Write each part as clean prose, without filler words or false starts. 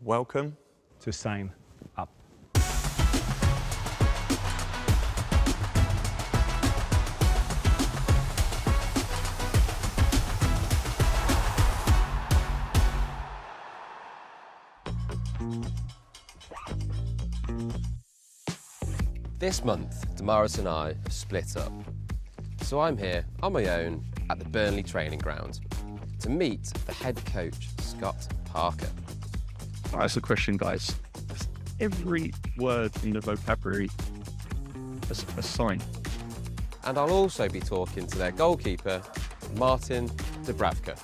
Welcome to sign up. This month, Damaris and I have split up. So I'm here on my own at the Burnley training ground to meet the head coach, Scott Parker. That's the question, guys. Every word in the vocabulary is a sign. And I'll also be talking to their goalkeeper, Martin Dubravka.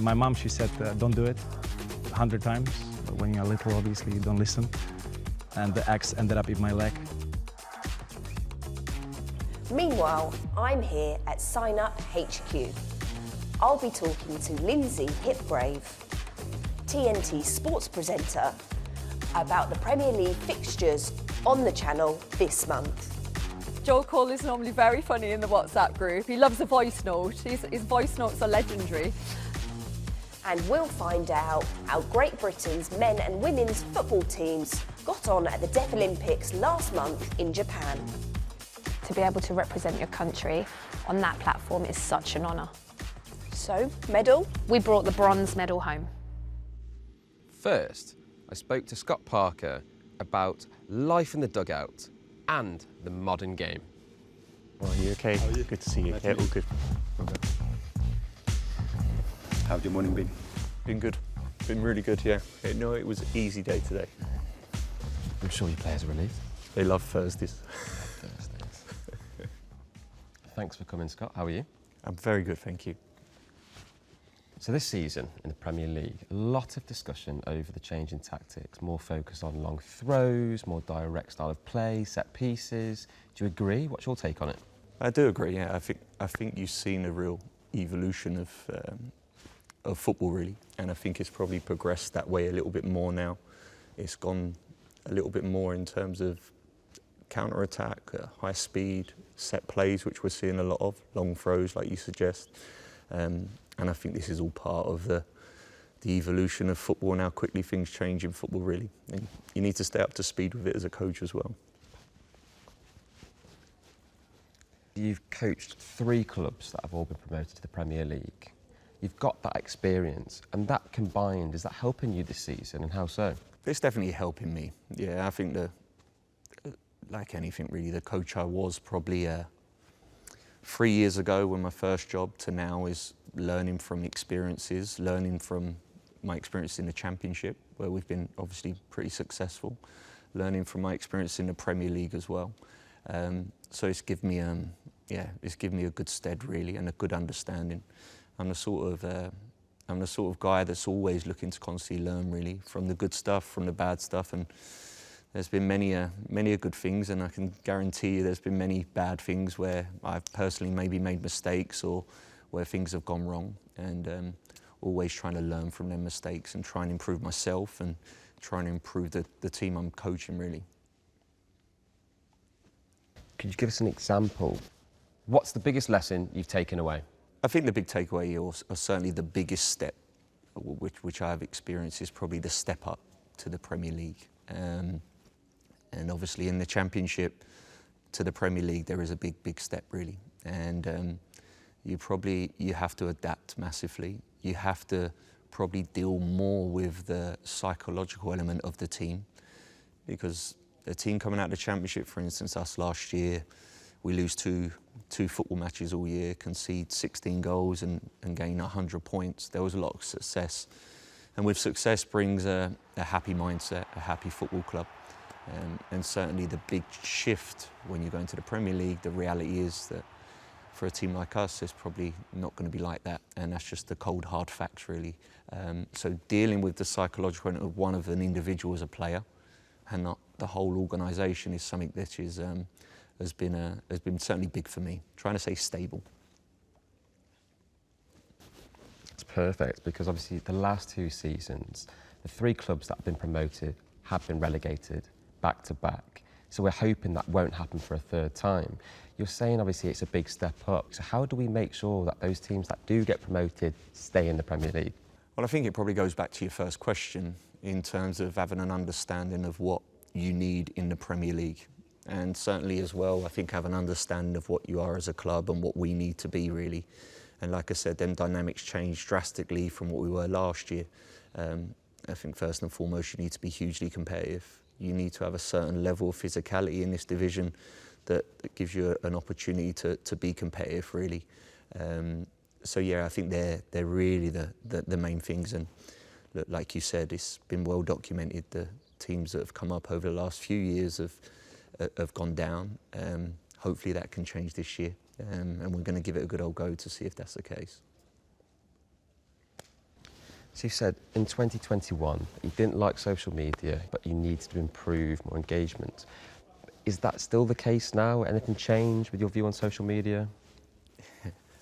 My mom, she said, don't do it 100 times. But when you're little, obviously, you don't listen. And the axe ended up in my leg. Meanwhile, I'm here at Sign Up HQ. I'll be talking to Lynsey Hipgrave, TNT Sports presenter, about the Premier League fixtures on the channel this month. Joel Cole is normally very funny in the WhatsApp group. He loves a voice note. His voice notes are legendary. And we'll find out how Great Britain's men and women's football teams got on at the Deaflympics last month in Japan. To be able to represent your country on that platform is such an honour. So, medal? We brought the bronze medal home. First, I spoke to Scott Parker about life in the dugout and the modern game. Well, are you okay? How are you? Good to see you. Yeah, all good. Okay. How's your morning been? Been good. Been really good, yeah. No, it was an easy day today. I'm sure your players are relieved. They love Thursdays. Thanks for coming, Scott. How are you? I'm very good, thank you. So this season in the Premier League, a lot of discussion over the change in tactics, more focus on long throws, more direct style of play, set pieces. Do you agree? What's your take on it? I do agree, yeah. I think you've seen a real evolution of football, really, and I think it's probably progressed that way a little bit more now. It's gone a little bit more in terms of counter-attack, high speed, set plays, which we're seeing a lot of, long throws, like you suggest. And I think this is all part of the evolution of football and how quickly things change in football, really. And you need to stay up to speed with it as a coach as well. You've coached 3 clubs that have all been promoted to the Premier League. You've got that experience, and that combined, is that helping you this season, and how so? It's definitely helping me. Yeah, I think like anything really, the coach I was probably 3 years ago when my first job to now is learning from experiences, learning from my experience in the Championship, where we've been obviously pretty successful, learning from my experience in the Premier League as well. So it's given me, it's given me a good stead really and a good understanding. I'm the sort of guy that's always looking to constantly learn really from the good stuff, from the bad stuff, and there's been many good things, and I can guarantee you there's been many bad things where I've personally maybe made mistakes or where things have gone wrong, and always trying to learn from them mistakes and try and improve myself and trying to improve the team I'm coaching, really. Could you give us an example? What's the biggest lesson you've taken away? I think the big takeaway, or certainly the biggest step, which I have experienced, is probably the step up to the Premier League. And obviously in the Championship to the Premier League, there is a big step really. And you have to adapt massively. You have to probably deal more with the psychological element of the team, because the team coming out of the Championship, for instance, us last year, we lose two football matches all year, concede 16 goals and gain 100 points. There was a lot of success. And with success brings a happy mindset, a happy football club. And certainly the big shift when you go into the Premier League, the reality is that for a team like us, it's probably not going to be like that. And that's just the cold, hard facts, really. So dealing with the psychological of one of an individual as a player and not the whole organisation is something that has been certainly big for me. Trying to stay stable. It's perfect, because obviously the last 2 seasons, the 3 clubs that have been promoted have been relegated back to back. So we're hoping that won't happen for a 3rd time. You're saying obviously it's a big step up. So how do we make sure that those teams that do get promoted stay in the Premier League? Well, I think it probably goes back to your first question. in terms of having an understanding of what you need in the Premier League. And certainly as well, I think have an understanding of what you are as a club and what we need to be really. And like I said, them dynamics changed drastically from what we were last year. I think first and foremost, you need to be hugely competitive. You need to have a certain level of physicality in this division that gives you an opportunity to be competitive really. So yeah, I think they're really the main things. And look, like you said, it's been well documented. The teams that have come up over the last few years have gone down. Hopefully that can change this year, and we're going to give it a good old go to see if that's the case. So you said in 2021 you didn't like social media, but you needed to improve more engagement. Is that still the case now? Anything changed with your view on social media?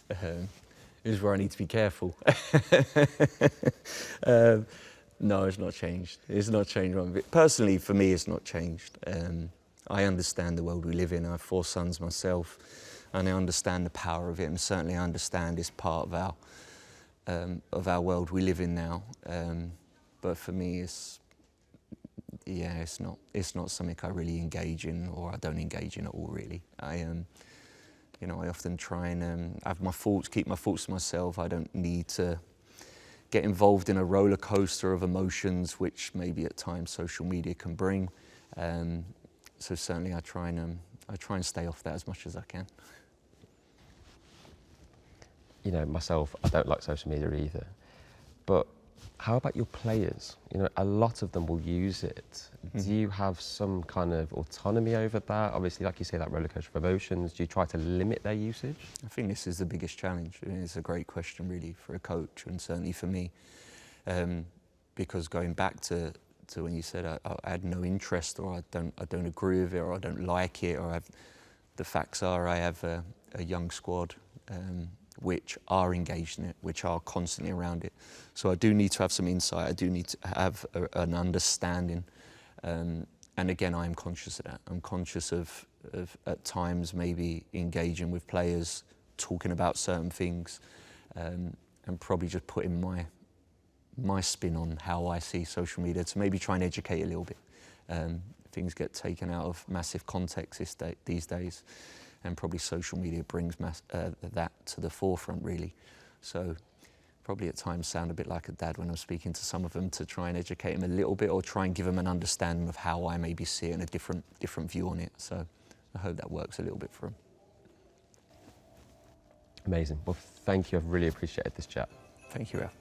This is where I need to be careful. No, it's not changed. It's not changed one bit. Personally, for me, it's not changed. I understand the world we live in. I have 4 sons myself, and I understand the power of it, and certainly I understand it's part of our world we live in now. But for me, it's not something I really engage in, or I don't engage in at all really. I often try and have my thoughts, keep my thoughts to myself. I don't need to get involved in a roller coaster of emotions, which maybe at times social media can bring. So certainly I try and stay off that as much as I can. You know, myself, I don't like social media either. But how about your players? You know, a lot of them will use it. Do you have some kind of autonomy over that? Obviously, like you say, that rollercoaster of emotions. Do you try to limit their usage? I think this is the biggest challenge. I mean, it's a great question, really, for a coach, and certainly for me, because going back to when you said I had no interest, or I don't agree with it, or I don't like it, or the facts are I have a young squad. Which are engaged in it, which are constantly around it. So I do need to have some insight, I do need to have an understanding. And again, I am conscious of that. I'm conscious of at times maybe engaging with players, talking about certain things, and probably just putting my spin on how I see social media to maybe try and educate a little bit. Things get taken out of massive context these days. And probably social media brings that to the forefront, really. So probably at times sound a bit like a dad when I'm speaking to some of them, to try and educate them a little bit, or try and give them an understanding of how I maybe see it and a different view on it. So I hope that works a little bit for them. Amazing. Well, thank you. I've really appreciated this chat. Thank you, Ralph.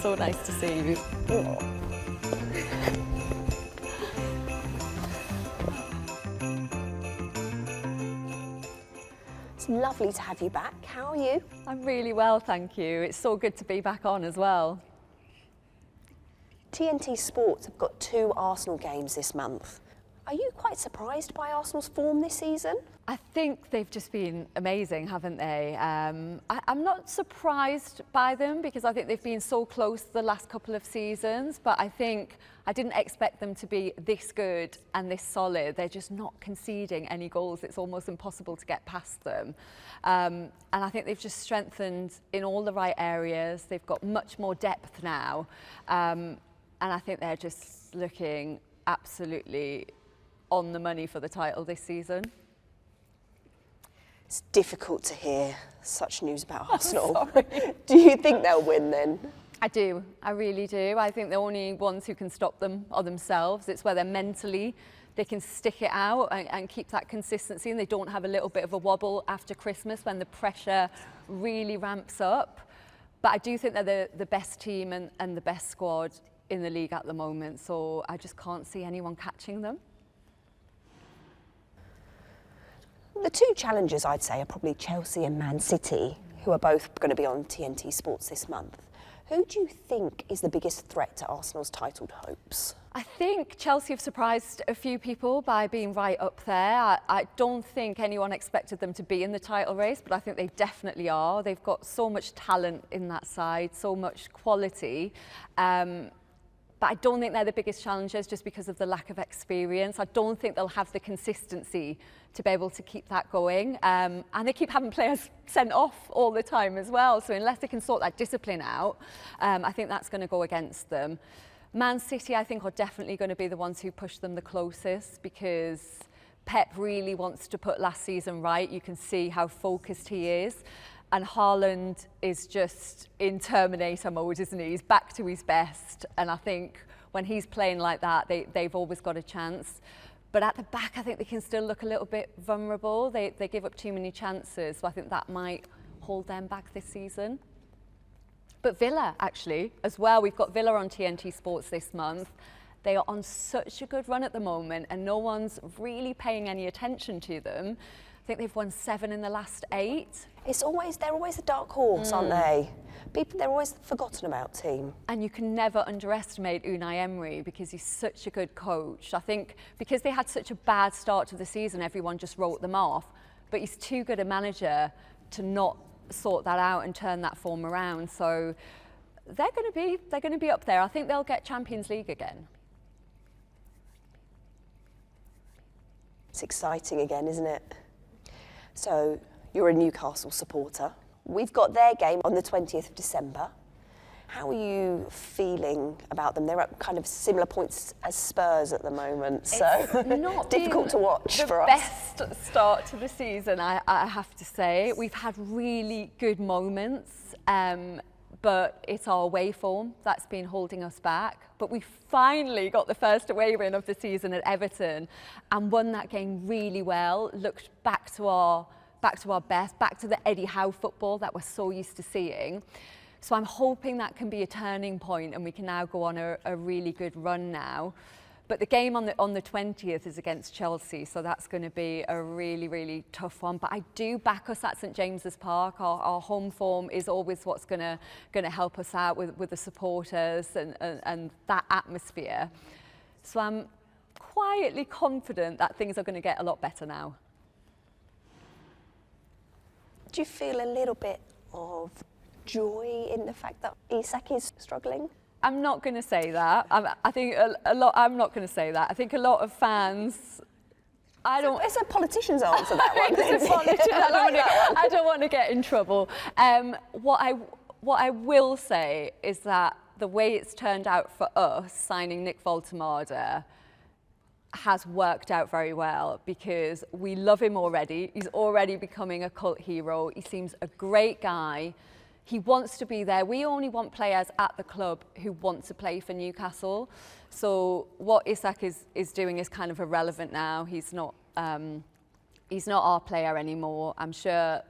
So nice to see you. It's lovely to have you back. How are you? I'm really well, thank you. It's so good to be back on as well. TNT Sports have got 2 Arsenal games this month. Are you quite surprised by Arsenal's form this season? I think they've just been amazing, haven't they? I'm not surprised by them, because I think they've been so close the last couple of seasons, but I think I didn't expect them to be this good and this solid. They're just not conceding any goals. It's almost impossible to get past them. And I think they've just strengthened in all the right areas. They've got much more depth now. And I think they're just looking absolutely on the money for the title this season. It's difficult to hear such news about Arsenal. Do you think they'll win then? I do, I really do. I think the only ones who can stop them are themselves. It's whether mentally they can stick it out and keep that consistency, and they don't have a little bit of a wobble after Christmas when the pressure really ramps up. But I do think they're the best team and the best squad in the league at the moment, so I just can't see anyone catching them. The 2 challengers, I'd say, are probably Chelsea and Man City, who are both going to be on TNT Sports this month. Who do you think is the biggest threat to Arsenal's titled hopes? I think Chelsea have surprised a few people by being right up there. I don't think anyone expected them to be in the title race, but I think they definitely are. They've got so much talent in that side, so much quality. But I don't think they're the biggest challenges just because of the lack of experience. I don't think they'll have the consistency to be able to keep that going. And they keep having players sent off all the time as well. So unless they can sort that discipline out, I think that's going to go against them. Man City, I think, are definitely going to be the ones who push them the closest, because Pep really wants to put last season right. You can see how focused he is. And Haaland is just in Terminator mode, isn't he? He's back to his best. And I think when he's playing like that, they've always got a chance. But at the back, I think they can still look a little bit vulnerable. They give up too many chances. So I think that might hold them back this season. But Villa, actually, as well. We've got Villa on TNT Sports this month. They are on such a good run at the moment, and no one's really paying any attention to them. I think they've won 7 in the last 8. They're always a dark horse, aren't they? They're always the forgotten about team. And you can never underestimate Unai Emery, because he's such a good coach. I think because they had such a bad start to the season, everyone just wrote them off. But he's too good a manager to not sort that out and turn that form around. So they're going to be up there. I think they'll get Champions League again. It's exciting again, isn't it? So you're a Newcastle supporter. We've got their game on the 20th of December. How are you feeling about them? They're at kind of similar points as Spurs at the moment, so not difficult to watch for us. Best start to the season, I have to say. We've had really good moments, but it's our away form that's been holding us back. But we finally got the first away win of the season at Everton and won that game really well. Looked back to our best, back to the Eddie Howe football that we're so used to seeing. So I'm hoping that can be a turning point and we can now go on a really good run now. But the game on the 20th is against Chelsea, so that's going to be a really, really tough one. But I do back us at St James's Park. Our home form is always what's going to help us out with the supporters and that atmosphere. So I'm quietly confident that things are going to get a lot better now. Do you feel a little bit of joy in the fact that Isak is struggling? I'm not going to say that. I think I'm not going to say that. I think a lot of fans. It's a politician's answer, that one. It's a politician. I don't want to get in trouble. What I will say is that the way it's turned out for us, signing Nick Voltemade, has worked out very well, because we love him already. He's already becoming a cult hero. He seems a great guy. He wants to be there. We only want players at the club who want to play for Newcastle. So what Isak is doing is kind of irrelevant now. He's not our player anymore. I'm sure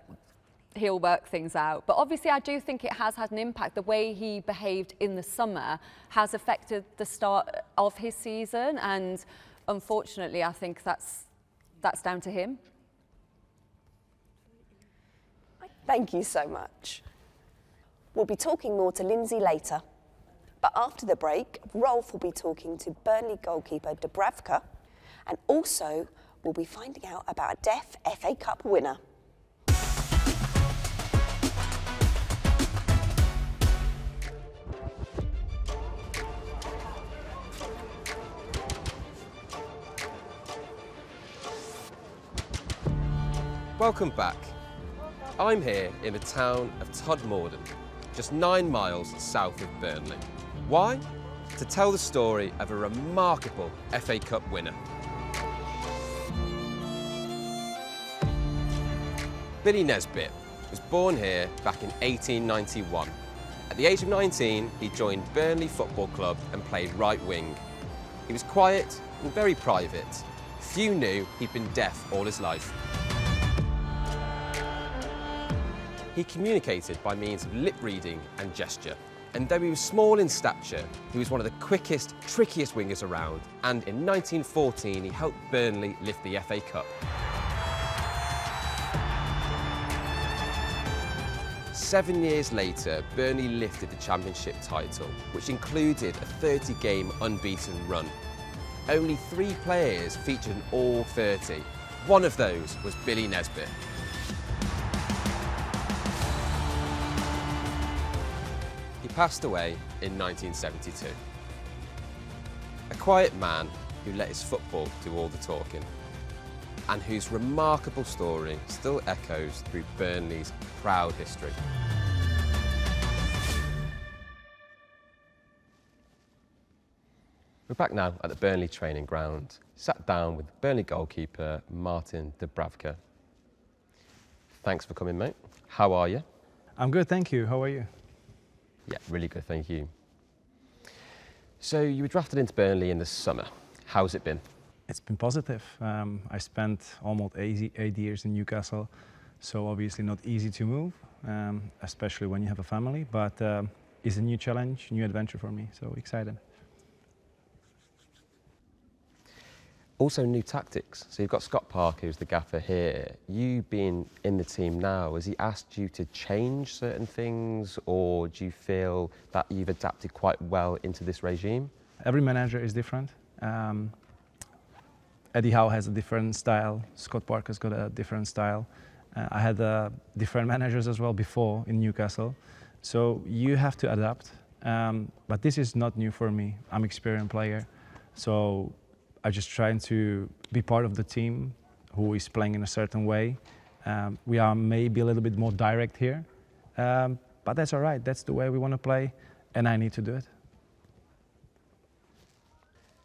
he'll work things out. But obviously I do think it has had an impact. The way he behaved in the summer has affected the start of his season, and unfortunately I think that's down to him. Thank you so much. We'll be talking more to Lynsey later. But after the break, Rolf will be talking to Burnley goalkeeper Dubravka, and also we'll be finding out about a deaf FA Cup winner. Welcome back. I'm here in the town of Todmorden, just 9 miles south of Burnley. Why? To tell the story of a remarkable FA Cup winner. Billy Nesbitt was born here back in 1891. At the age of 19, he joined Burnley Football Club and played right wing. He was quiet and very private. Few knew he'd been deaf all his life. He communicated by means of lip reading and gesture. And though he was small in stature, he was one of the quickest, trickiest wingers around. And in 1914, he helped Burnley lift the FA Cup. 7 years later, Burnley lifted the championship title, which included a 30-game unbeaten run. Only 3 players featured in all 30. One of those was Billy Nesbitt. He passed away in 1972. A quiet man who let his football do all the talking, and whose remarkable story still echoes through Burnley's proud history. We're back now at the Burnley training ground, sat down with Burnley goalkeeper Martin Dubravka. Thanks for coming, mate. How are you? I'm good, thank you. How are you? Yeah, really good, thank you. So you were drafted into Burnley in the summer. How's it been? It's been positive. I spent almost 8 years in Newcastle, so obviously not easy to move, especially when you have a family, but it's a new challenge, new adventure for me, so excited. Also new tactics. So you've got Scott Parker, who's the gaffer here. You being in the team now, has he asked you to change certain things, or do you feel that you've adapted quite well into this regime? Every manager is different. Eddie Howe has a different style. Scott Parker's got a different style. I had different managers as well before in Newcastle. So you have to adapt. But this is not new for me. I'm an experienced player. So I'm just trying to be part of the team who is playing in a certain way. We are maybe a little bit more direct here, but that's all right. That's the way we want to play, and I need to do it.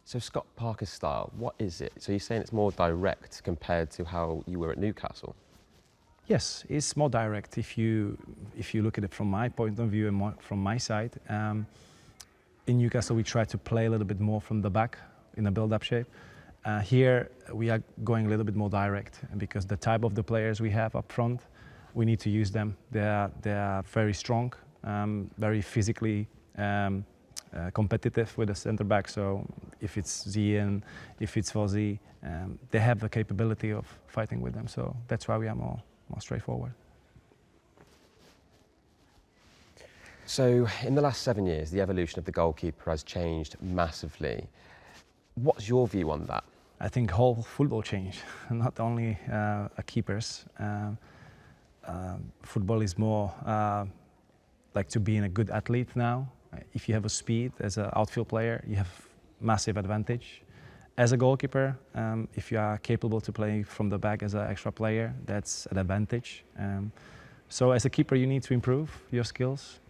So Scott Parker's style, what is it? So you're saying it's more direct compared to how you were at Newcastle? Yes, it's more direct. If you look at it from my point of view and from my side, in Newcastle we try to play a little bit more from the back, in a build-up shape. Here we are going a little bit more direct, because the type of the players we have up front, we need to use them. They are very strong, very physically competitive with the centre back. So if it's Zian, if it's Fozzy, they have the capability of fighting with them. So that's why we are more straightforward. So in the last 7 years, the evolution of the goalkeeper has changed massively. What's your view on that? I think whole football changed, not only keepers. Football is more like to being a good athlete now. If you have a speed as an outfield player, you have massive advantage. As a goalkeeper, if you are capable to play from the back as an extra player, that's an advantage. So as a keeper, you need to improve your skills.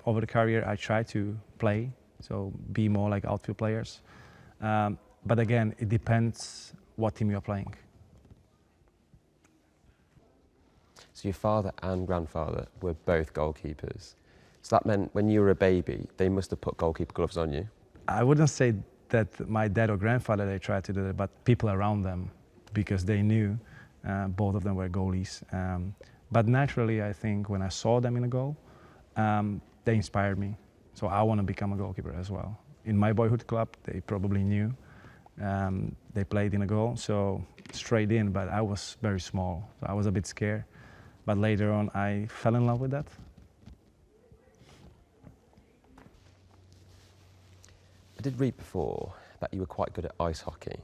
Over the career, I try to play, so be more like outfield players. But again, it depends what team you're playing. So your father and grandfather were both goalkeepers. So that meant when you were a baby, they must have put goalkeeper gloves on you? I wouldn't say that my dad or grandfather, they tried to do it, but people around them, because they knew both of them were goalies. But naturally, I think when I saw them in a goal, they inspired me. So I want to become a goalkeeper as well. In my boyhood club, they probably knew. They played in a goal, so straight in, but I was very small, so I was a bit scared. But later on, I fell in love with that. I did read before that you were quite good at ice hockey.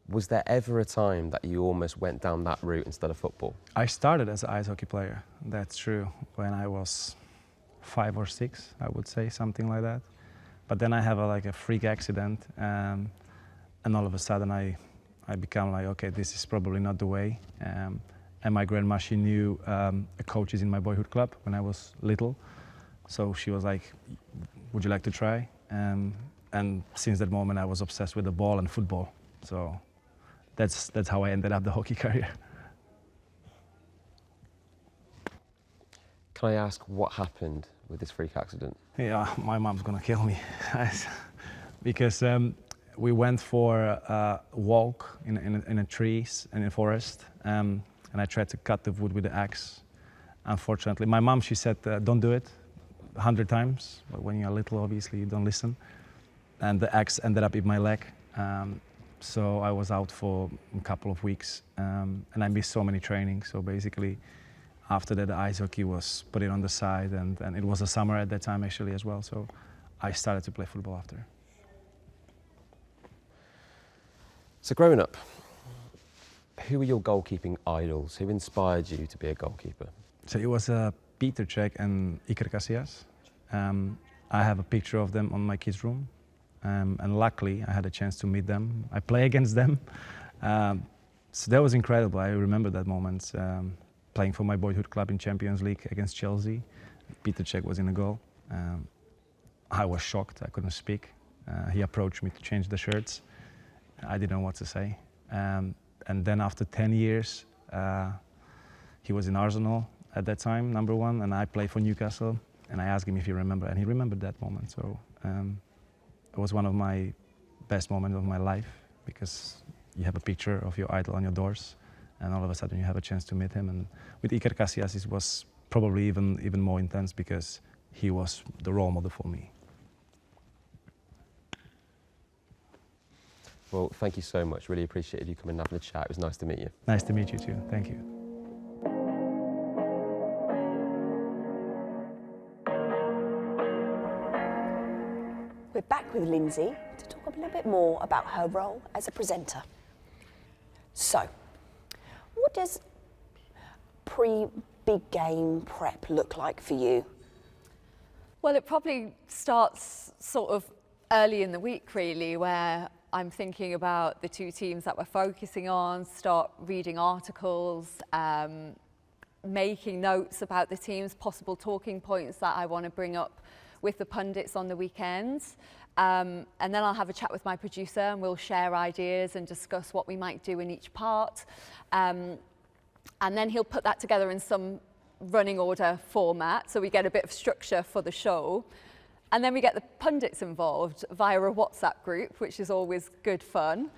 Was there ever a time that you almost went down that route instead of football? I started as an ice hockey player, that's true, when I was 5 or 6, I would say, something like that. But then I have a freak accident, and all of a sudden I become like, okay, this is probably not the way. And my grandma, she knew coaches in my boyhood club when I was little. So she was like, would you like to try? And since that moment, I was obsessed with the ball and football. So that's how I ended up the hockey career. Can I ask what happened with this freak accident? Yeah, my mom's gonna kill me. Because we went for a walk in a trees and in a forest, and I tried to cut the wood with the axe. Unfortunately, my mom, she said, don't do it 100 times, but when you're little, obviously, you don't listen. And the axe ended up in my leg. So I was out for a couple of weeks, and I missed so many trainings. So basically, after that, the ice hockey was put it on the side, and it was a summer at that time actually as well. So I started to play football after. So growing up, who were your goalkeeping idols? Who inspired you to be a goalkeeper? So it was Peter Cech and Iker Casillas. I have a picture of them on my kids' room. and luckily I had a chance to meet them. I play against them. So that was incredible. I remember that moment, playing for my boyhood club in Champions League against Chelsea. Peter Cech was in a goal. I was shocked, I couldn't speak. He approached me to change the shirts. I didn't know what to say. And then after 10 years, he was in Arsenal at that time, number 1, and I played for Newcastle. And I asked him if he remembered, and he remembered that moment. So it was one of my best moments of my life, because you have a picture of your idol on your doors, and all of a sudden you have a chance to meet him. And with Iker Casillas, it was probably even more intense, because he was the role model for me. Well, thank you so much. Really appreciated you coming and having a chat. It was nice to meet you. Nice to meet you too. Thank you. We're back with Lynsey to talk a little bit more about her role as a presenter. So, what does pre-big game prep look like for you? Well, it probably starts sort of early in the week, really, where I'm thinking about the 2 teams that we're focusing on, start reading articles, making notes about the teams, possible talking points that I want to bring up with the pundits on the weekends. And then I'll have a chat with my producer, and we'll share ideas and discuss what we might do in each part. And then he'll put that together in some running order format, so we get a bit of structure for the show. And then we get the pundits involved via a WhatsApp group, which is always good fun.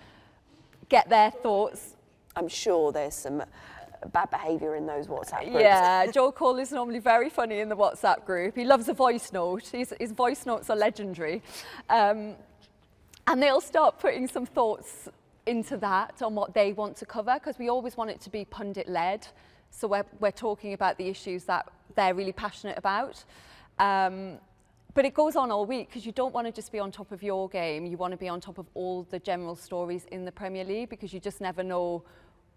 Get their thoughts. I'm sure there's some bad behaviour in those WhatsApp groups. Yeah, Joe Cole is normally very funny in the WhatsApp group. He loves a voice note. His voice notes are legendary. And they'll start putting some thoughts into that on what they want to cover, because we always want it to be pundit-led. So we're talking about the issues that they're really passionate about. But it goes on all week, because you don't want to just be on top of your game. You want to be on top of all the general stories in the Premier League, because you just never know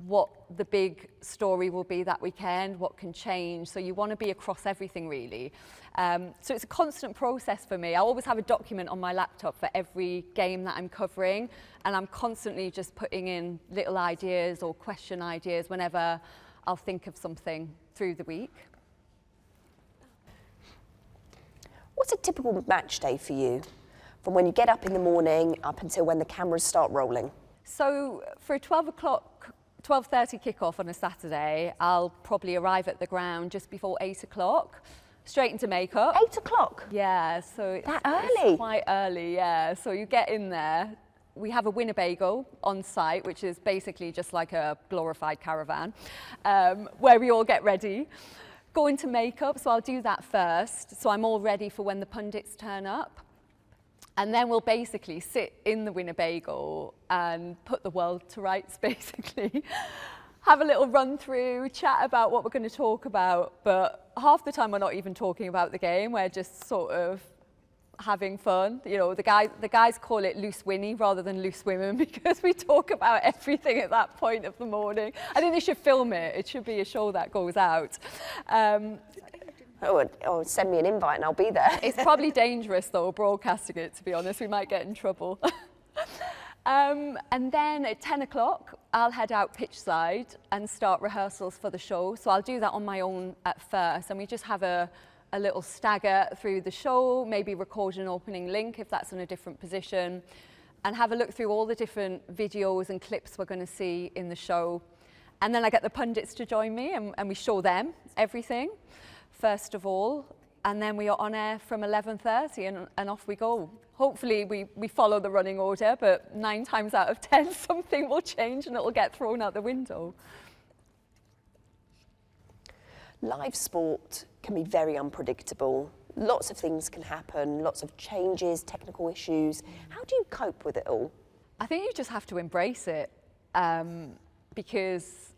what the big story will be that weekend, what can change. So you want to be across everything, really. So it's a constant process for me. I always have a document on my laptop for every game that I'm covering, and I'm constantly just putting in little ideas or question ideas whenever I'll think of something through the week. What's a typical match day for you, from when you get up in the morning up until when the cameras start rolling? So for a 12:30 kickoff on a Saturday, I'll probably arrive at the ground just before 8 o'clock, straight into makeup. 8 o'clock? Yeah, so it's, that early? It's quite early, yeah. So you get in there. We have a Winnebago on site, which is basically just like a glorified caravan, where we all get ready. Go into makeup, so I'll do that first, so I'm all ready for when the pundits turn up. And then we'll basically sit in the Winnebago and put the world to rights, basically. Have a little run through, chat about what we're going to talk about, but half the time we're not even talking about the game, we're just sort of having fun. You know, the guys call it loose winnie rather than loose women, because we talk about everything at that point of the morning. I think they should film it. It should be a show that goes out. Oh, send me an invite and I'll be there. It's probably dangerous, though, broadcasting it, to be honest. We might get in trouble. And then at 10 o'clock, I'll head out pitch side and start rehearsals for the show. So I'll do that on my own at first, and we just have a little stagger through the show, maybe record an opening link if that's in a different position, and have a look through all the different videos and clips we're going to see in the show. And then I get the pundits to join me, and we show them everything, first of all, and then we are on air from 11:30 and off we go. Hopefully we follow the running order, but 9 times out of 10 something will change and it'll get thrown out the window. Live sport can be very unpredictable. Lots of things can happen, lots of changes, technical issues. How do you cope with it all? I think you just have to embrace it, because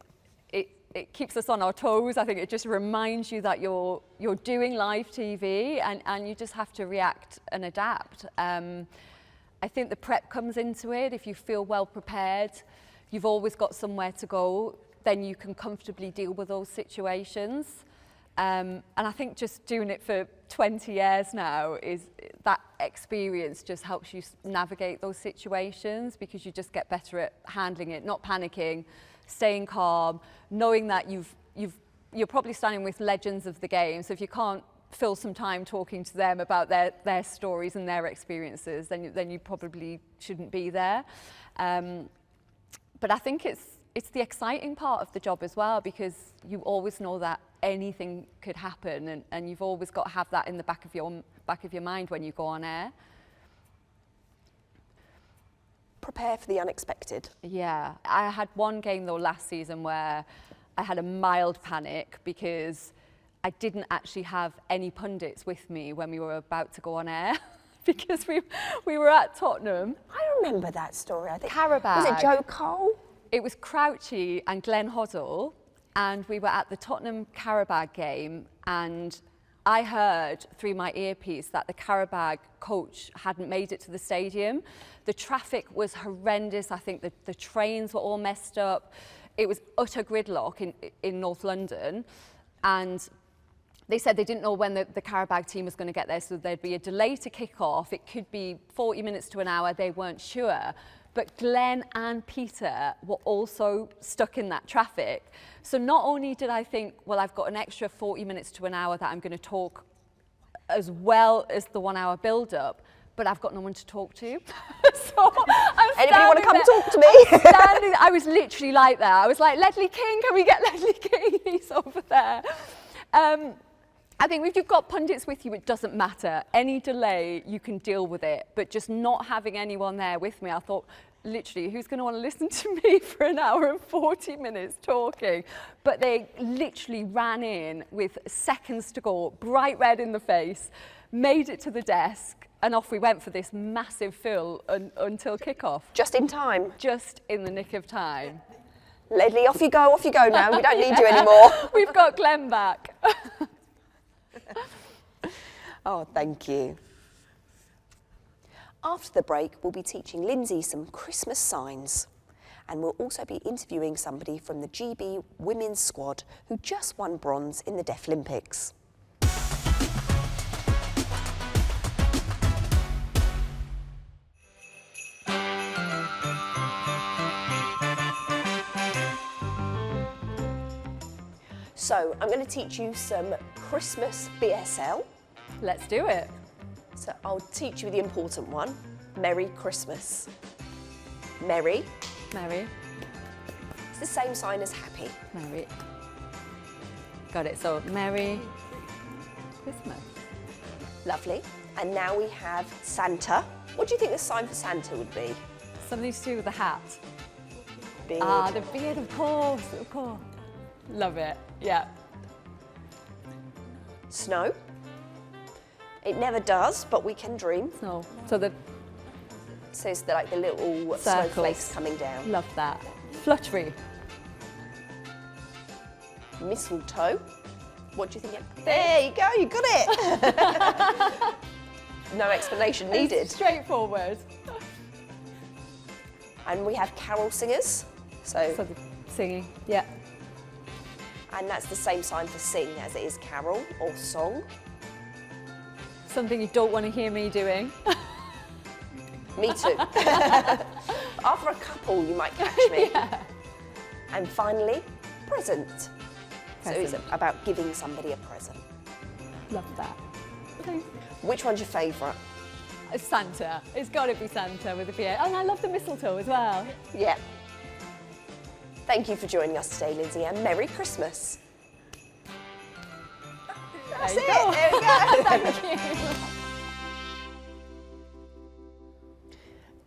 it keeps us on our toes. I think it just reminds you that you're doing live TV, and you just have to react and adapt. I think the prep comes into it. If you feel well prepared, you've always got somewhere to go, then you can comfortably deal with those situations. And I think just doing it for 20 years now, is experience just helps you navigate those situations, because you just get better at handling it, not panicking, staying calm, knowing that you're probably standing with legends of the game. So if you can't fill some time talking to them about their stories and their experiences, then you probably shouldn't be there. But I think it's the exciting part of the job as well, because you always know that anything could happen, and you've always got to have that in the back of your mind when you go on air. Prepare for the unexpected. Yeah, I had one game though last season where I had a mild panic, because I didn't actually have any pundits with me when we were about to go on air, because we were at Tottenham. I remember that story. I think Carabag. Was it Joe Cole? It was Crouchy and Glenn Hoddle, and we were at the Tottenham Carabag game, and I heard through my earpiece that the Carabag coach hadn't made it to the stadium. The traffic was horrendous. I think the trains were all messed up. It was utter gridlock in North London, and they said they didn't know when the Carabag team was going to get there, so there'd be a delay to kick off. It could be 40 minutes to an hour, they weren't sure. But Glenn and Peter were also stuck in that traffic. So not only did I think, well, I've got an extra 40 minutes to an hour that I'm going to talk as well as the 1 hour build-up, but I've got no one to talk to. So anybody want to come talk to me? I was literally like that. I was like, Ledley King, can we get Ledley King? He's over there. I think if you've got pundits with you, it doesn't matter. Any delay, you can deal with it. But just not having anyone there with me, I thought, literally, who's going to want to listen to me for an hour and 40 minutes talking? But they literally ran in with seconds to go, bright red in the face, made it to the desk, and off we went for this massive fill until kickoff. Just in time. Just in the nick of time. Ledley, off you go now. We don't need you anymore. We've got Glenn back. Oh, thank you. After the break, we'll be teaching Lynsey some Christmas signs. And we'll also be interviewing somebody from the GB women's squad who just won bronze in the Deaflympics. So I'm going to teach you some Christmas BSL. Let's do it. So I'll teach you the important one. Merry Christmas. Merry. Merry. It's the same sign as happy. Merry. Got it. So Merry Christmas. Lovely. And now we have Santa. What do you think the sign for Santa would be? Something to do with the hat. Beard. Ah, the beard, of course, of course. Love it. Yeah. Snow. It never does, but we can dream. Snow. So the So it's like the little Circles. snowflakes coming down. love that. Fluttery. Mistletoe. What do you think? There you go, you got it. No explanation needed. Straightforward. And we have carol singers. So the singing. Yeah. And that's the same sign for sing as it is carol or song. Something you don't want to hear me doing. Me too. After a couple, you might catch me. Yeah. And finally, present. So it's Present. about giving somebody a present. Love that. Okay. Which one's your favourite? Santa. It's got to be Santa with a beard. And I love the mistletoe as well. Yeah. Thank you for joining us today, Lynsey, and Merry Christmas. That's There it. you go. There we go. Thank you.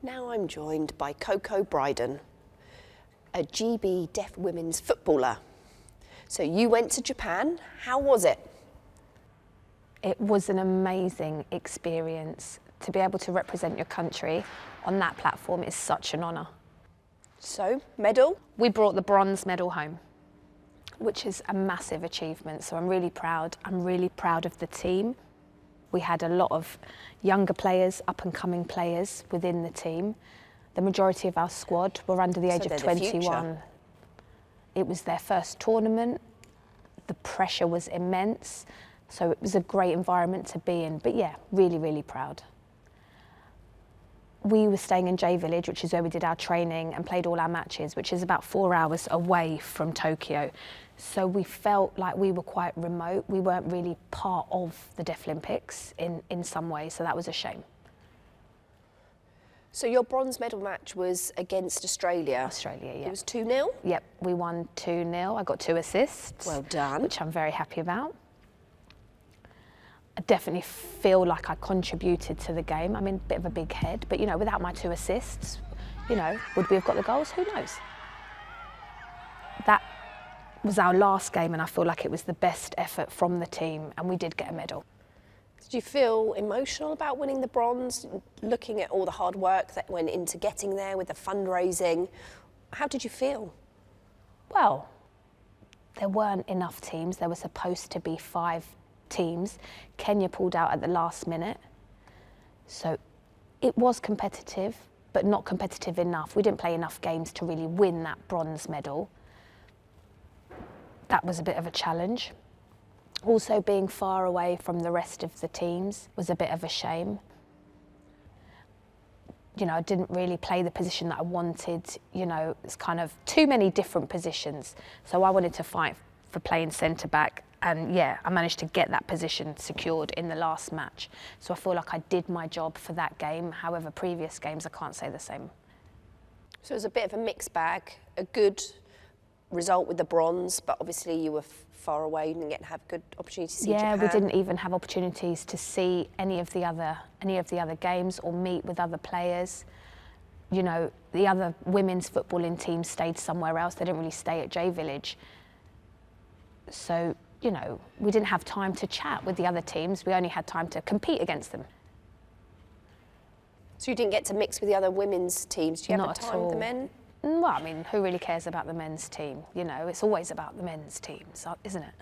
Now I'm joined by Coco Briden, a GB deaf women's footballer. So you went to Japan. How was it? It was an amazing experience. To be able to represent your country on that platform is such an honour. So, medal? We brought the bronze medal home, which is a massive achievement. So I'm really proud. I'm really proud of the team. We had a lot of younger players, up and coming players within the team. The majority of our squad were under the age So of they're the 21. future. It was their first tournament. The pressure was immense. So it was a great environment to be in. But yeah, really, really proud. we were staying in J Village, which is where we did our training and played all our matches, which is about 4 hours away from Tokyo. So we felt like we were quite remote. We weren't really part of the Deaflympics in some way, so that was a shame. So your bronze medal match was against Australia? Australia, yeah. It was 2-0? Yep, we won 2-0. I got 2 assists. Well done. Which I'm very happy about. I definitely feel like I contributed to the game. I'm in a bit of a big head, but you know, without my 2 assists, you know, would we have got the goals? Who knows? That was our last game, and I feel like it was the best effort from the team, and we did get a medal. Did you feel emotional about winning the bronze, looking at all the hard work that went into getting there with the fundraising? How did you feel? Well, there weren't enough teams. There were supposed to be 5 teams. Kenya pulled out at the last minute. So it was competitive, but not competitive enough. We didn't play enough games to really win that bronze medal. That was a bit of a challenge. Also, being far away from the rest of the teams was a bit of a shame. You know, I didn't really play the position that I wanted. You know, it's kind of too many different positions. So I wanted to fight for playing centre back, and yeah, I managed to get that position secured in the last match. So I feel like I did my job for that game. However, previous games, I can't say the same. So it was a bit of a mixed bag, a good result with the bronze, but obviously you were far away, you didn't get to have good opportunity to see Japan. Yeah, we didn't even have opportunities to see any of the other games or meet with other players. You know, the other women's footballing team stayed somewhere else. They didn't really stay at J Village. So, you know, we didn't have time to chat with the other teams. We only had time to compete against them. So you didn't get to mix with the other women's teams? Do you have time with the men? Well, I mean, who really cares about the men's team? You know, it's always about the men's team, isn't it?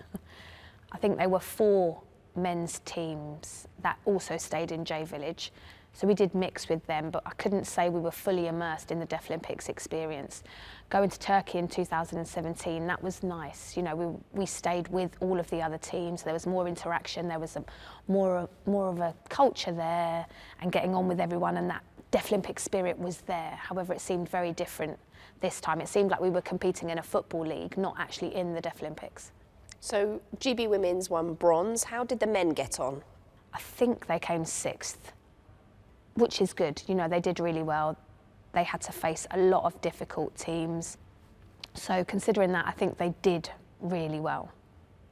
I think there were 4 men's teams that also stayed in J Village. So we did mix with them, but I couldn't say we were fully immersed in the Deaflympics experience. Going to Turkey in 2017, that was nice. You know, we stayed with all of the other teams. There was more interaction. There was more of a culture there, and getting on with everyone, and that Deaflympic spirit was there. However, it seemed very different this time. It seemed like we were competing in a football league, not actually in the Deaflympics. So GB Women's won bronze. How did the men get on? I think they came 6th, which is good. You know, they did really well. They had to face a lot of difficult teams. So considering that, I think they did really well.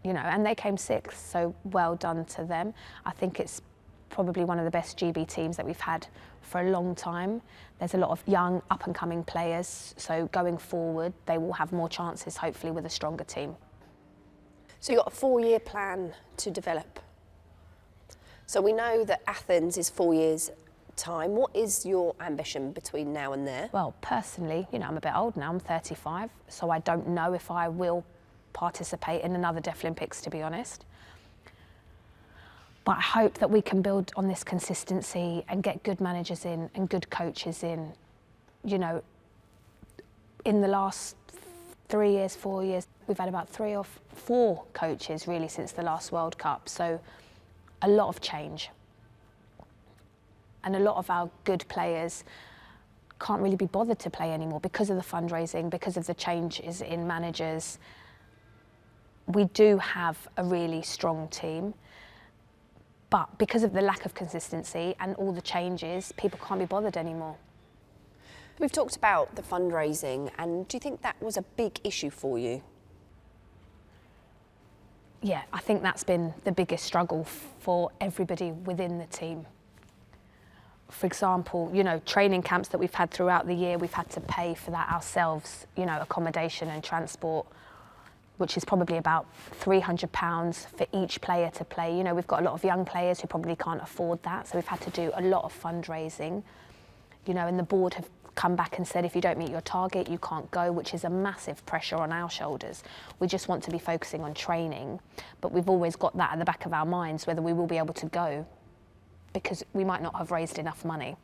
You know, and they came 6th, so well done to them. I think it's probably one of the best GB teams that we've had for a long time. There's a lot of young, up-and-coming players, so going forward, they will have more chances, hopefully, with a stronger team. So you've got a 4-year plan to develop. So we know that Athens is 4 years' time. What is your ambition between now and there? Well, personally, you know, I'm a bit old now, I'm 35, so I don't know if I will participate in another Deaflympics, to be honest. But I hope that we can build on this consistency and get good managers in and good coaches in. You know, in the last 3 years, 4 years, we've had about 3 or 4 coaches really since the last World Cup. So a lot of change. And a lot of our good players can't really be bothered to play anymore because of the fundraising, because of the changes in managers. We do have a really strong team. But because of the lack of consistency and all the changes, people can't be bothered anymore. We've talked about the fundraising, and do you think that was a big issue for you? Yeah, I think that's been the biggest struggle for everybody within the team. For example, you know, training camps that we've had throughout the year, we've had to pay for that ourselves, you know, accommodation and transport, which is probably about £300 for each player to play. You know, we've got a lot of young players who probably can't afford that, so we've had to do a lot of fundraising. You know, and the board have come back and said if you don't meet your target, you can't go, which is a massive pressure on our shoulders. We just want to be focusing on training, but we've always got that at the back of our minds, whether we will be able to go, because we might not have raised enough money.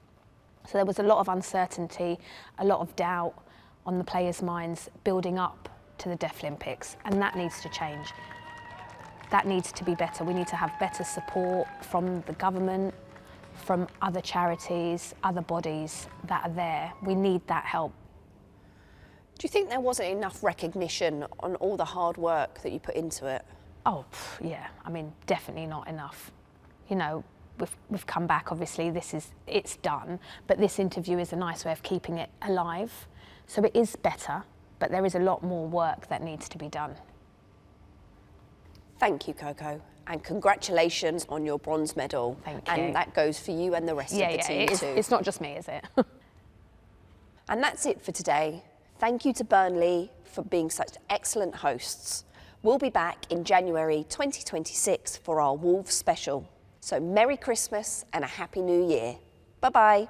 So there was a lot of uncertainty, a lot of doubt on the players' minds building up to the Deaflympics, and that needs to change. That needs to be better. We need to have better support from the government, from other charities, other bodies that are there. We need that help. Do you think there wasn't enough recognition on all the hard work that you put into it? Oh, yeah, I mean, definitely not enough. You know, we've come back, obviously, it's done, but this interview is a nice way of keeping it alive. So it is better, but there is a lot more work that needs to be done. Thank you, Coco, and congratulations on your bronze medal. Thank you. And that goes for you and the rest of the team too. It's not just me, is it? And that's it for today. Thank you to Burnley for being such excellent hosts. We'll be back in January 2026 for our Wolves Special. So Merry Christmas and a Happy New Year. Bye-bye.